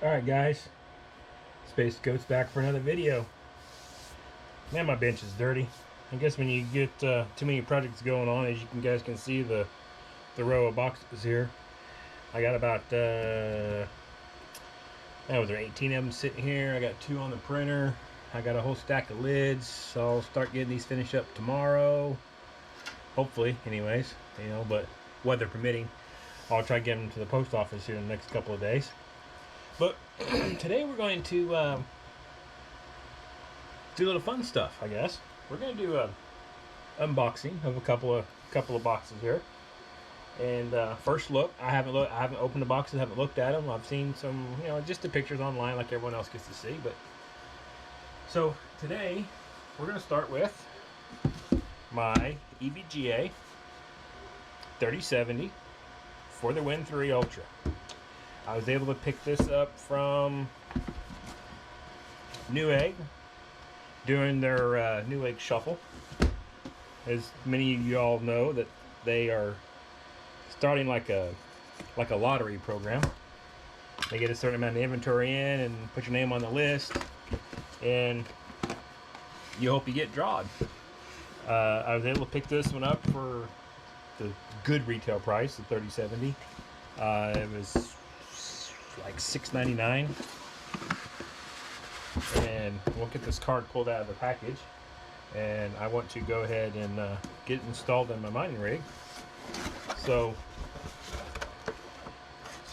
Alright guys, Space Goat's back for another video. Man, my bench is dirty. I guess when you get too many projects going on, as you guys can see the row of boxes here. I got about, was there 18 of them sitting here. I got 2 on the printer. I got a whole stack of lids, so I'll start getting these finished up tomorrow. Hopefully, anyways, you know, but weather permitting. I'll try to get them to the post office here in the next couple of days. But today we're going to do a little fun stuff, I guess. We're going to do a unboxing of a couple of boxes here. And first look, I haven't opened the boxes, haven't looked at them. I've seen some, you know, just the pictures online like everyone else gets to see. But so today we're going to start with my EVGA 3070 for the Win 3 Ultra. I was able to pick this up from Newegg during their Newegg Shuffle. As many of you all know, that they are starting like a lottery program. They get a certain amount of inventory in and put your name on the list, and you hope you get drawed. I was able to pick this one up for the good retail price of $30.70. It was like $6.99, and we'll get this card pulled out of the package, and I want to go ahead and get it installed in my mining rig. So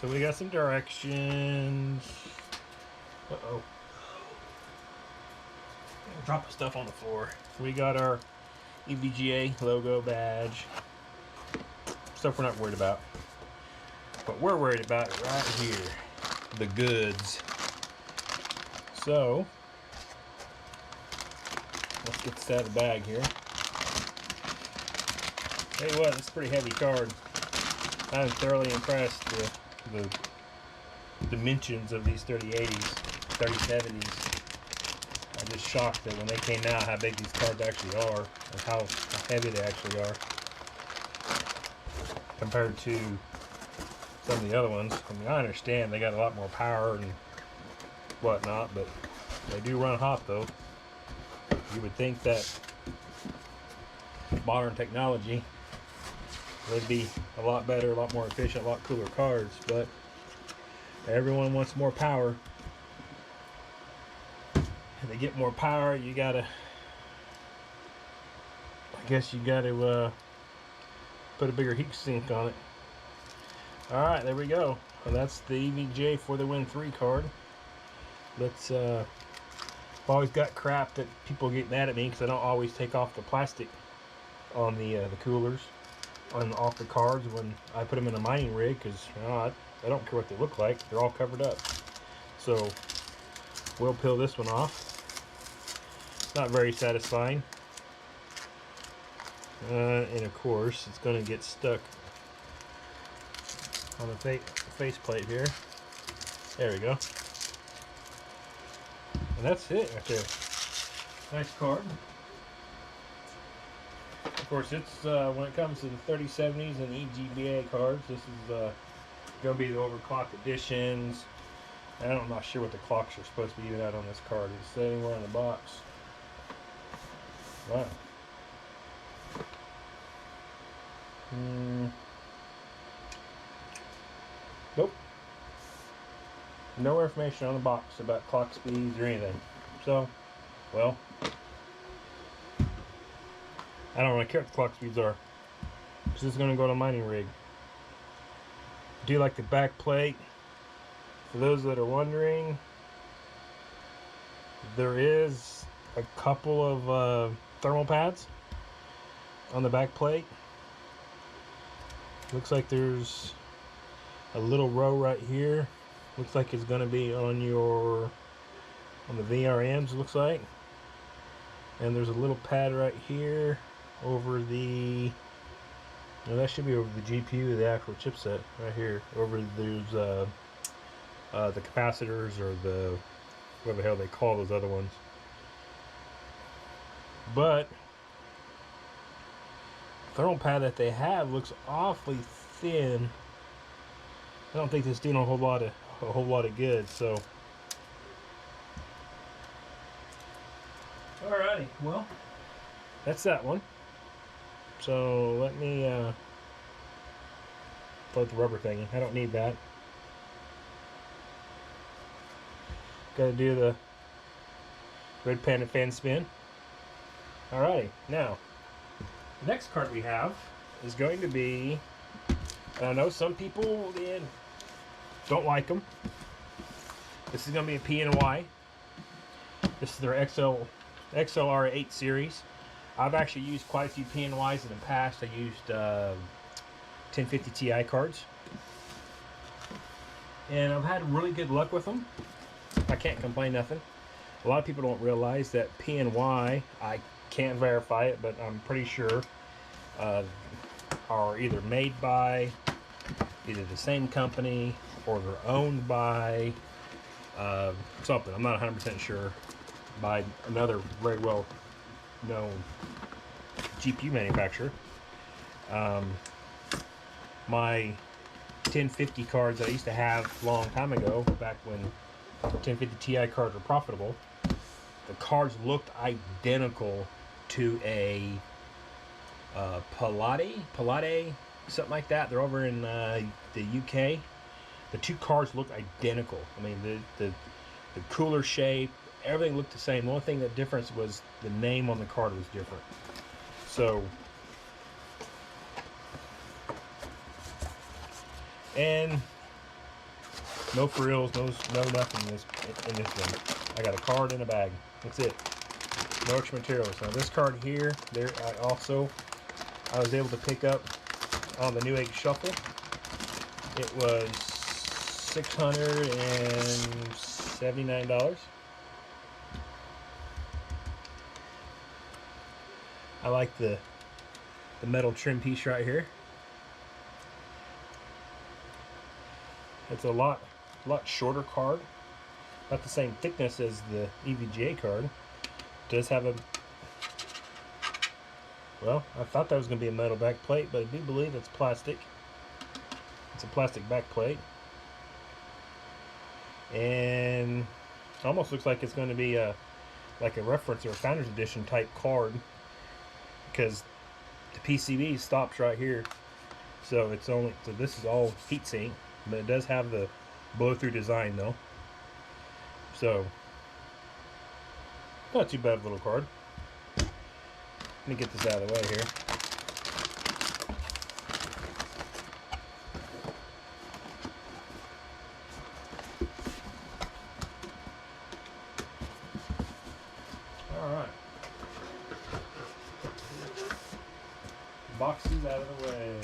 we got some directions. Drop stuff on the floor. We got our EVGA logo badge, stuff we're not worried about. What we're worried about right here, the goods. So let's get this out of the bag here. Tell you what, it's a pretty heavy card. I'm thoroughly impressed with the dimensions of these 3080s, 3070s. I'm just shocked that when they came out, how big these cards actually are, and how heavy they actually are compared to some of the other ones. I mean, I understand they got a lot more power and whatnot, but they do run hot though. You would think that modern technology would be a lot better, a lot more efficient, a lot cooler cards, but everyone wants more power. If they get more power, you gotta, I guess you gotta put a bigger heat sink on it. Alright, there we go. Well, that's the EVGA for the Win 3 card. Let's, I've always got crap that people get mad at me because I don't always take off the plastic on the coolers, off the cards when I put them in a mining rig, because you know, I don't care what they look like. They're all covered up. So we'll peel this one off. Not very satisfying. And of course, it's going to get stuck on the face plate here. There we go. And that's it right there. Nice card. Of course, it's when it comes to the 3070s and EVGA cards, this is going to be the overclocked editions. I'm not sure what the clocks are supposed to be even out on this card. It's anywhere in the box. Wow. Nope. No information on the box about clock speeds or anything. So, well, I don't really care what the clock speeds are, because this is going to go to a mining rig. Do you like the back plate? For those that are wondering, there is a couple of thermal pads on the back plate. Looks like there's a little row right here. Looks like it's going to be on the VRMs, looks like. And there's a little pad right here over the, no, that should be over the GPU, the actual chipset right here. Over there's the capacitors, or the, whatever the hell they call those other ones. but the thermal pad that they have looks awfully thin. I don't think it's doing a whole lot of good. So, alrighty, well, that's that one. So let me float the rubber thingy. I don't need that. Got to do the red panda fan spin. Alrighty, now the next card we have is going to be. And I know some people don't like them. This is going to be a P&Y. This is their XLR8 series. I've actually used quite a few P&Ys in the past. I used 1050 Ti cards. And I've had really good luck with them. I can't complain nothing. A lot of people don't realize that P&Y, I can't verify it, but I'm pretty sure are either made by either the same company or they're owned by something. I'm not 100% sure. By another very well known GPU manufacturer. My 1050 cards I used to have a long time ago, back when 1050 Ti cards were profitable, the cards looked identical to a Palade, something like that. They're over in the UK. The two cards looked identical. I mean, the cooler shape, everything looked the same. The only thing that difference was the name on the card was different. So, and no frills, no nothing in this one. I got a card in a bag. That's it. No extra materials. Now this card here, I was able to pick up on the Newegg Shuffle. It was $679. I like the metal trim piece right here. It's a lot shorter card. Not the same thickness as the EVGA card. It does have a, well, I thought that was going to be a metal back plate, but I do believe it's plastic. It's a plastic back plate. And it almost looks like it's going to be like a reference or a Founders Edition type card, because the PCB stops right here. So this is all heatsink, but it does have the blow-through design though. So not too bad of a little card. Let me get this out of the way here. Alright. Boxes out of the way.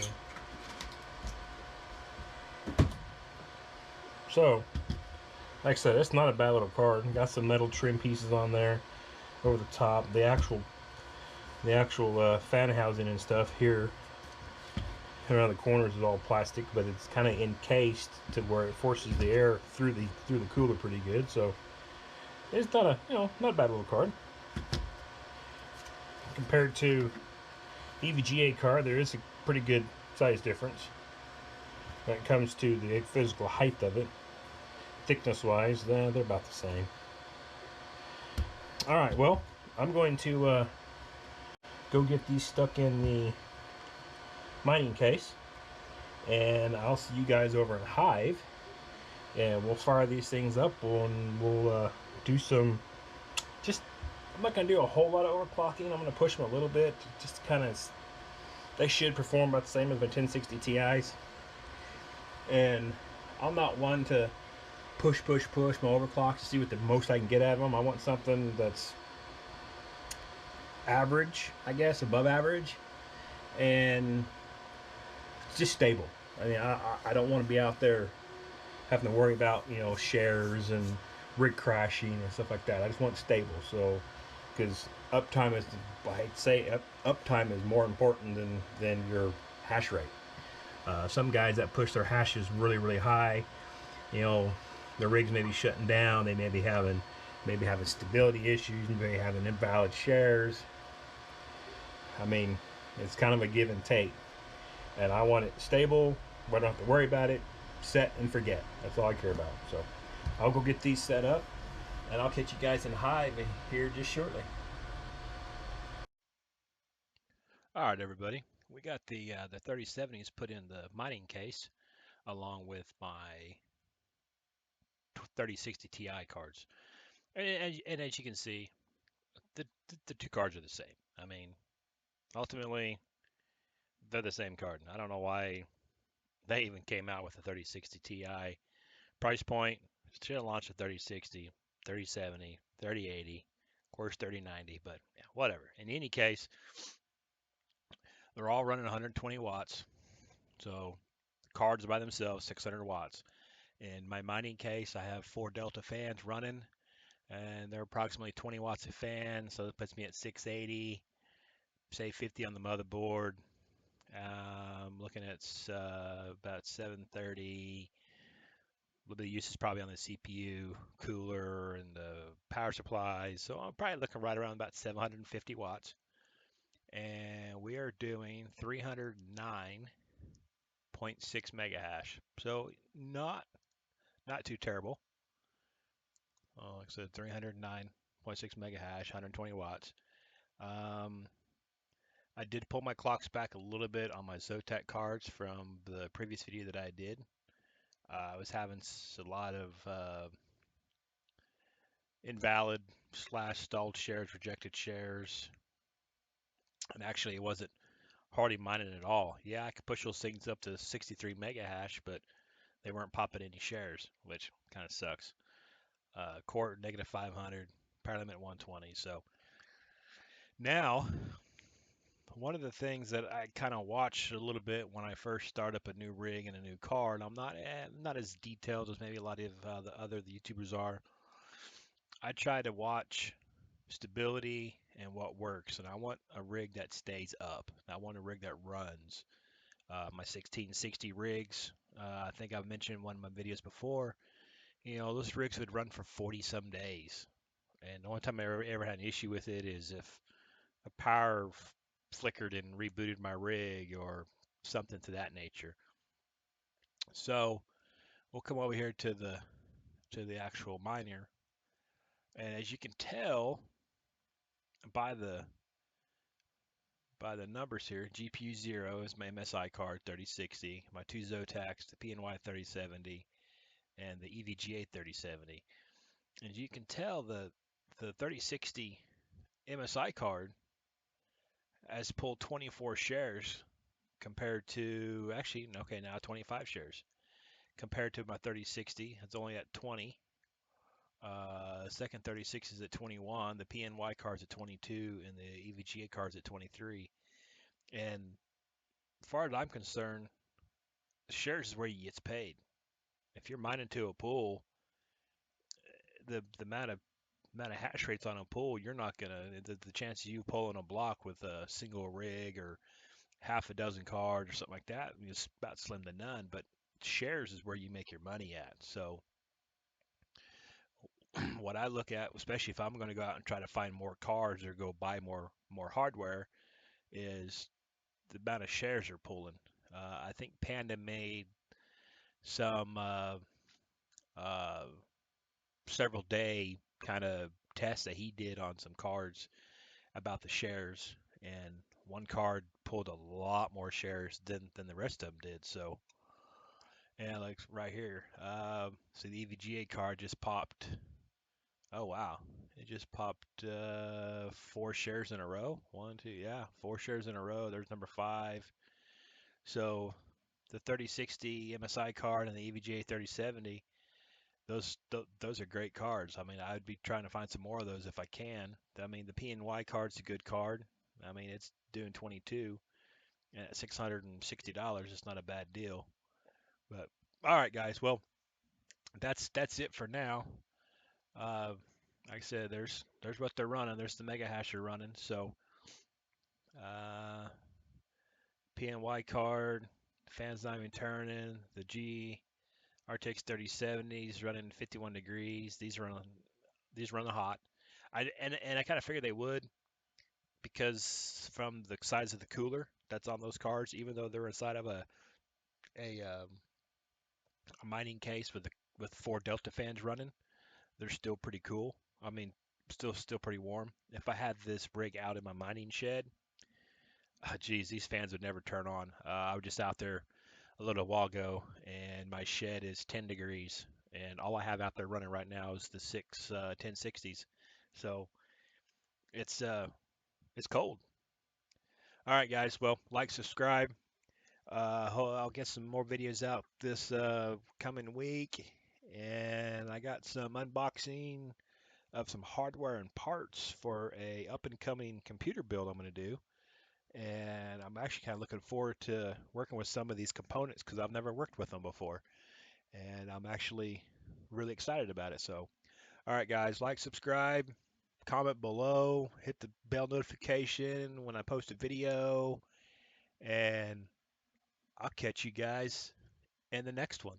So, like I said, it's not a bad little card. Got some metal trim pieces on there over the top. The actual fan housing and stuff here around the corners is all plastic, but it's kind of encased to where it forces the air through the cooler pretty good. So it's not a not a bad little card. Compared to EVGA card, there is a pretty good size difference when it comes to the physical height of it. Thickness wise, they're about the same. Alright, well, I'm going to go get these stuck in the mining case, and I'll see you guys over in Hive, and we'll fire these things up, and we'll do some, I'm not going to do a whole lot of overclocking. I'm going to push them a little bit, just kind of, they should perform about the same as my 1060 Ti's, and I'm not one to push my overclocks to see what the most I can get out of them. I want something that's average, I guess, above average, and just stable. I mean, I don't want to be out there having to worry about shares and rig crashing and stuff like that. I just want stable. So, because uptime is, I'd say uptime is more important than your hash rate. Some guys that push their hashes really high, the rigs may be shutting down. They may be having stability issues. They may be having invalid shares. I mean, it's kind of a give and take. And I want it stable, but I don't have to worry about it. Set and forget. That's all I care about. So I'll go get these set up, and I'll catch you guys in Hive here just shortly. All right, everybody. We got the 3070s put in the mining case along with my 3060 Ti cards. And as you can see, the two cards are the same. I mean, ultimately, they're the same card. I don't know why they even came out with a 3060 Ti price point. Should have launched a 3060, 3070, 3080, of course 3090, but yeah, whatever. In any case, they're all running 120 watts. So cards by themselves, 600 watts. In my mining case, I have 4 Delta fans running, and they're approximately 20 watts a fan, so that puts me at 680, say 50 on the motherboard. Looking at about 730. A little bit of usage probably on the CPU, cooler, and the power supplies. So I'm probably looking right around about 750 watts. And we are doing 309.6 mega hash. So not too terrible. Like I said, 309.6 mega hash, 120 watts. Um, I did pull my clocks back a little bit on my Zotac cards from the previous video that I did. I was having a lot of invalid slash stalled shares, rejected shares, and actually it wasn't hardly mining at all. Yeah, I could push those things up to 63 mega hash, but they weren't popping any shares, which kind of sucks. Core negative 500, power limit 120. So now one of the things that I kind of watch a little bit when I first start up a new rig and a new car, and I'm not as detailed as maybe a lot of the YouTubers are. I try to watch stability and what works, and I want a rig that stays up. I want a rig that runs. My 1660 rigs, I think I've mentioned in one of my videos before. You know, those rigs would run for 40 some days, and the only time I ever had an issue with it is if a power flickered and rebooted my rig or something to that nature. So we'll come over here to the actual miner, and as you can tell by the numbers here, GPU 0 is my MSI card 3060, my two Zotacs, the PNY 3070, and the EVGA 3070. And as you can tell, the 3060 MSI card has pulled 24 shares compared to actually okay now 25 shares compared to my 3060. It's only at 20. Second 36 is at 21. The PNY card's at 22, and the EVGA card's at 23. And as far as I'm concerned, shares is where you get paid. If you're mining to a pool, the amount of hash rates on a pool, you're not gonna the chances of you pulling a block with a single rig or half a dozen cards or something like that is about slim to none. But shares is where you make your money at. So what I look at, especially if I'm going to go out and try to find more cards or go buy more hardware, is the amount of shares they're pulling. I think Panda made some uh, several day kind of tests that he did on some cards about the shares, and one card pulled a lot more shares than the rest of them did. So, and like right here, so the EVGA card just popped. Oh wow, it just popped 4 shares in a row. One, two, yeah, 4 shares in a row. There's number 5. So the 3060 MSI card and the EVGA 3070, those are great cards. I mean, I'd be trying to find some more of those if I can. I mean, the PNY card's a good card. I mean, it's doing 22 and at $660. It's not a bad deal. But all right, guys. Well, that's it for now. Uh, like I said, there's what they're running. There's the mega hash they're running. So uh, PNY card, fans not even turning. The G RTX 3070 is running 51 degrees. These run hot. I kind of figured they would because from the size of the cooler that's on those cards, even though they're inside of a, um, a mining case with 4 Delta fans running, they're still pretty cool. I mean, still pretty warm. If I had this rig out in my mining shed, geez, these fans would never turn on. I was just out there a little while ago, and my shed is 10 degrees, and all I have out there running right now is the 1060s. So it's it's cold. All right, guys. Well, like, subscribe. I'll get some more videos out this coming week, and I got some unboxing of some hardware and parts for a up and coming computer build I'm going to do. And I'm actually kind of looking forward to working with some of these components because I've never worked with them before, and I'm actually really excited about it. So, all right, guys, like, subscribe, comment below, hit the bell notification when I post a video, and I'll catch you guys in the next one.